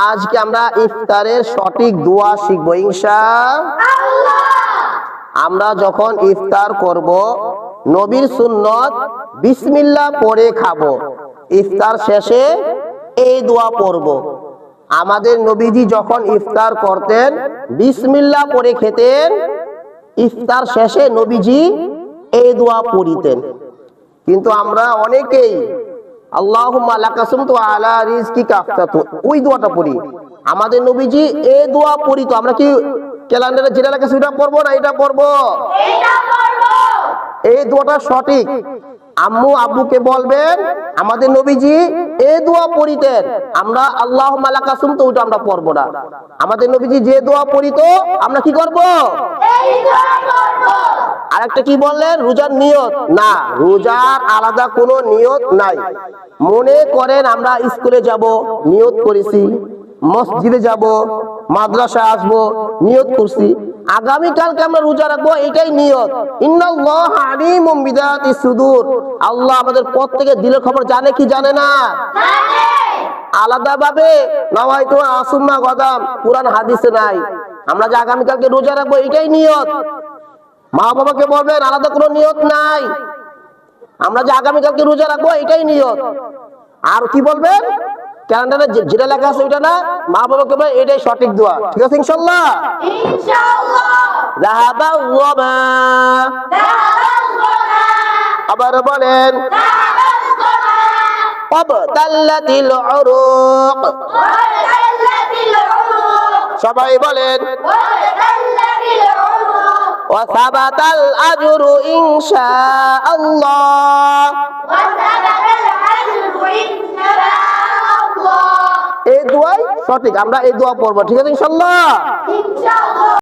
আজকে আমরা ইফতারের সঠিক দোয়া শিখবো ইনশাআল্লাহ। আমরা যখন ইফতার করব নবীর সুন্নত বিসমিল্লাহ পড়ে খাবো। ইফতার শেষে এই দোয়া পড়ব। আমাদের নবীজি যখন ইফতার করতেন বিসমিল্লাহ পড়ে খেতেন। ইফতার শেষে নবীজি এই দোয়া পড়িতেন। কিন্তু আমরা অনেকেই আল্লাহুম্মা লাকা সুমতু আলা রিজকিকা আফতারতু ওই দোয়াটা পড়ি। আমাদের নবীজি এই দোয়া পড়িত। আমরা কি ক্যালেন্ডারে যেটা লেখা সেটা পড়বো না এটা পড়বো? এটা পড়বো। এই দোয়াটা সঠিক। আম্মু আব্বুকে বলবেন আমাদের নবীজি এই দোয়া পড়িতেন। আমরা আল্লাহুম্মা লাকা সুমতু ওটা আমরা পড়বো না। আমাদের নবীজি যে দোয়া পড়িত আমরা কি করব? এই দোয়া পড়ব। আরেকটা কি বললেন? রোজার নিয়ত না, রোজার আলাদা কোনো নিয়ত নাই। মনে করেন আমরা স্কুলে যাব, নিয়ত করেছি, মসজিদে যাব, মাদ্রাসায় আসবো, নিয়ত করছি, আগামী কালকে আমরা রোজা রাখবো, এটাই নিয়ত। ইন্নাল্লাহা আলিমুম বিযাতিস সুদূর। আল্লাহ আমাদের প্রত্যেকের দিলের খবর জানে কি জানে না? জানে। আলাদা ভাবে নাওয়াইতু আসুম্মা গদাম কুরআন হাদিসে নাই। আমরা যে আগামী কালকে রোজা রাখবো এটাই নিয়ত। মা বাবাকে বলবেন আলাদা কোনো নিয়ত নাই। আমরা যে আগামী কালকে রোজা রাখবো এটাই নিয়ত। আর কি বলবেন? ক্যালেন্ডারে যেটা লেখা আছে ওইটা না, মা বাবাকে বলবেন এটাই সঠিক দোয়া। ঠিক আছে ইনশাআল্লাহ? ইনশাআল্লাহ। যাহাবা ওয়ামা আবার বলেন ওয়াবতাল্লাতিল উরুক। সবাই বলেন ওয়াসাবাতাল আজরু ইনশাআল্লাহ। এই দোয়াই সঠিক। আমরা এই দোয়া পড়বো। ঠিক আছে ইনশাআল্লাহ? ইনশাআল্লাহ।